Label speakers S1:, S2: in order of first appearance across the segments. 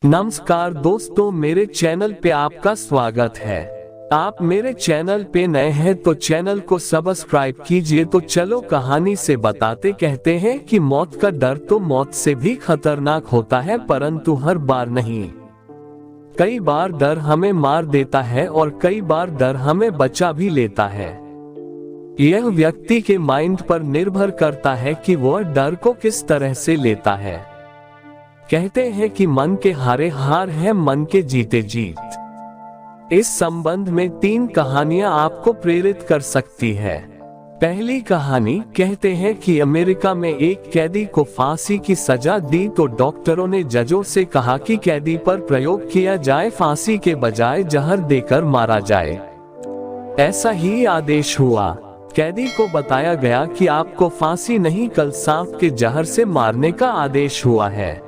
S1: नमस्कार दोस्तों, मेरे चैनल पे आपका स्वागत है। आप मेरे चैनल पे नए हैं तो चैनल को सब्सक्राइब कीजिए। तो चलो कहानी से बताते कहते हैं कि मौत का डर तो मौत से भी खतरनाक होता है, परंतु हर बार नहीं। कई बार डर हमें मार देता है और कई बार डर हमें बचा भी लेता है। यह व्यक्ति के माइंड पर निर्भर करता है कि वह डर को किस तरह से लेता है। कहते हैं कि मन के हारे हार है, मन के जीते जीत। इस संबंध में 3 कहानियां आपको प्रेरित कर सकती है। पहली कहानी, कहते हैं कि अमेरिका में एक कैदी को फांसी की सजा दी तो डॉक्टरों ने जजों से कहा कि कैदी पर प्रयोग किया जाए, फांसी के बजाय जहर देकर मारा जाए। ऐसा ही आदेश हुआ। कैदी को बताया गया कि आपको फांसी नहीं, कल सांप के जहर से मारने का आदेश हुआ है।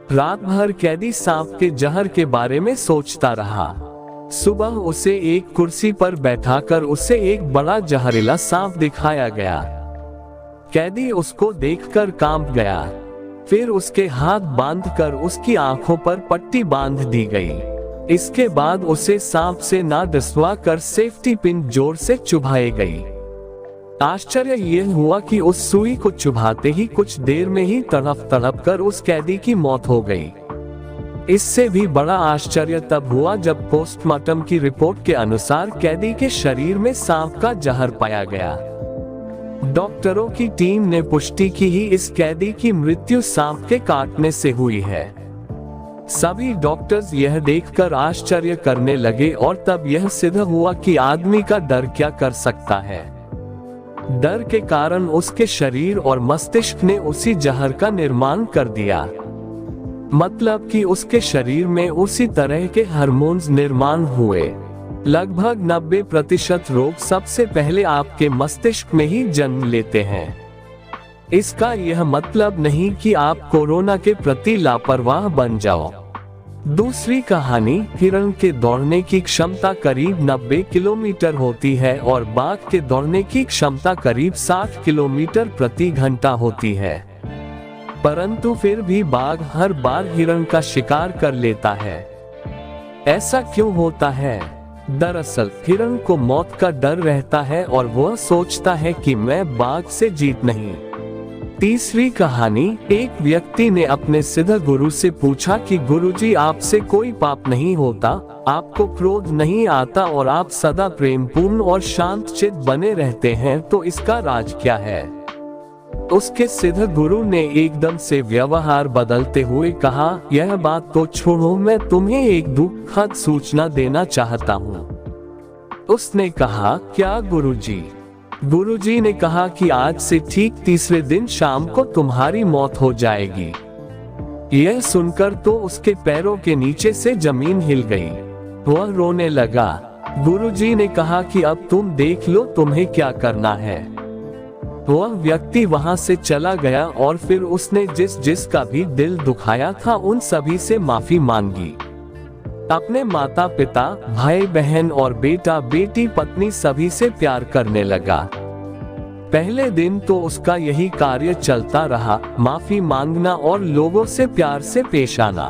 S1: रात भर कैदी सांप के जहर के बारे में सोचता रहा। सुबह उसे एक कुर्सी पर बैठाकर उसे एक बड़ा जहरीला सांप दिखाया गया। कैदी उसको देखकर कांप गया। फिर उसके हाथ बांधकर उसकी आंखों पर पट्टी बांध दी गई। इसके बाद उसे सांप से ना डसवा कर सेफ्टी पिन जोर से चुभाई गई। आश्चर्य यह हुआ कि उस सुई को चुभाते ही कुछ देर में ही तड़प तड़प कर उस कैदी की मौत हो गई। इससे भी बड़ा आश्चर्य तब हुआ जब पोस्टमार्टम की रिपोर्ट के अनुसार कैदी के शरीर में सांप का जहर पाया गया। डॉक्टरों की टीम ने पुष्टि की ही इस कैदी की मृत्यु सांप के काटने से हुई है। सभी डॉक्टर्स यह देखकर आश्चर्य करने लगे और तब यह सिद्ध हुआ कि आदमी का डर क्या कर सकता है। डर के कारण उसके शरीर और मस्तिष्क ने उसी जहर का निर्माण कर दिया। मतलब कि उसके शरीर में उसी तरह के हार्मोन्स निर्माण हुए। लगभग 90% रोग सबसे पहले आपके मस्तिष्क में ही जन्म लेते हैं। इसका यह मतलब नहीं कि आप कोरोना के प्रति लापरवाह बन जाओ। दूसरी कहानी, हिरण के दौड़ने की क्षमता करीब 90 किलोमीटर होती है और बाघ के दौड़ने की क्षमता करीब 60 किलोमीटर प्रति घंटा होती है, परंतु फिर भी बाघ हर बार हिरण का शिकार कर लेता है। ऐसा क्यों होता है? दरअसल हिरण को मौत का डर रहता है और वह सोचता है कि मैं बाघ से जीत नहीं। तीसरी कहानी, एक व्यक्ति ने अपने सिद्ध गुरु से पूछा कि गुरुजी, आपसे कोई पाप नहीं होता, आपको क्रोध नहीं आता और आप सदा प्रेमपूर्ण और शांत चित्त बने रहते हैं, तो इसका राज क्या है? उसके सिद्ध गुरु ने एकदम से व्यवहार बदलते हुए कहा, यह बात तो छोड़ो, मैं तुम्हें एक दुखद सूचना देना चाहता हूँ। उसने कहा, क्या गुरुजी? गुरुजी ने कहा कि आज से ठीक तीसरे दिन शाम को तुम्हारी मौत हो जाएगी। यह सुनकर तो उसके पैरों के नीचे से जमीन हिल गई। वह रोने लगा। गुरुजी ने कहा कि अब तुम देख लो तुम्हें क्या करना है। वह व्यक्ति वहां से चला गया और फिर उसने जिसका भी दिल दुखाया था उन सभी से माफी मांगी। अपने माता पिता, भाई बहन और बेटा बेटी, पत्नी सभी से प्यार करने लगा। पहले दिन तो उसका यही कार्य चलता रहा, माफी मांगना और लोगों से प्यार से पेश आना।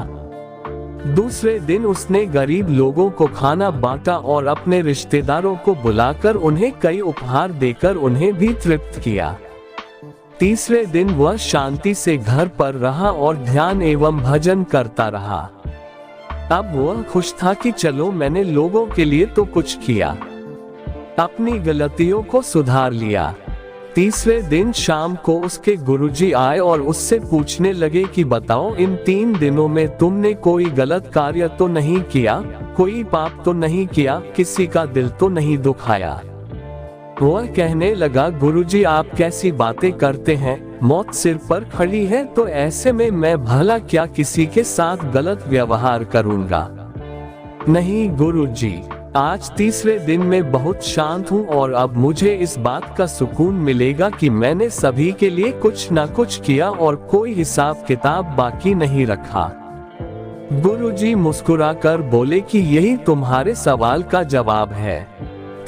S1: दूसरे दिन उसने गरीब लोगों को खाना बांटा और अपने रिश्तेदारों को बुलाकर उन्हें कई उपहार देकर उन्हें भी तृप्त किया। तीसरे दिन वह शांति से घर पर रहा और ध्यान एवं भजन करता रहा। अब वह खुश था कि चलो मैंने लोगों के लिए तो कुछ किया, अपनी गलतियों को सुधार लिया। तीसरे दिन शाम को उसके गुरुजी आए और उससे पूछने लगे कि बताओ, इन 3 दिनों में तुमने कोई गलत कार्य तो नहीं किया, कोई पाप तो नहीं किया, किसी का दिल तो नहीं दुखाया? वह कहने लगा, गुरुजी आप कैसी बातें करते हैं, मौत सिर पर खड़ी है, तो ऐसे में मैं भला क्या किसी के साथ गलत व्यवहार करूंगा? नहीं गुरुजी, आज तीसरे दिन में बहुत शांत हूँ और अब मुझे इस बात का सुकून मिलेगा कि मैंने सभी के लिए कुछ न कुछ किया और कोई हिसाब किताब बाकी नहीं रखा। गुरुजी मुस्कुराकर बोले कि यही तुम्हारे सवाल का जवाब है।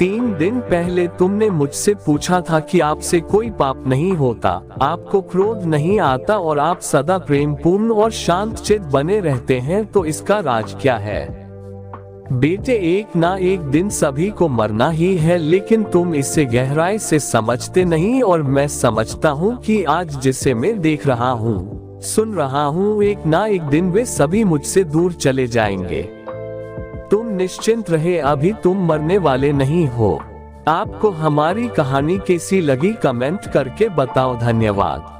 S1: 3 दिन पहले तुमने मुझसे पूछा था कि आपसे कोई पाप नहीं होता, आपको क्रोध नहीं आता और आप सदा प्रेमपूर्ण और शांतचित्त बने रहते हैं, तो इसका राज क्या है? बेटे, एक ना एक दिन सभी को मरना ही है, लेकिन तुम इसे गहराई से समझते नहीं और मैं समझता हूँ कि आज जिसे मैं देख रहा हूँ, सुन रहा हूँ, एक ना एक दिन वे सभी मुझसे दूर चले जाएंगे। तुम निश्चिंत रहे, अभी तुम मरने वाले नहीं हो। आपको हमारी कहानी कैसी लगी कमेंट करके बताओ। धन्यवाद।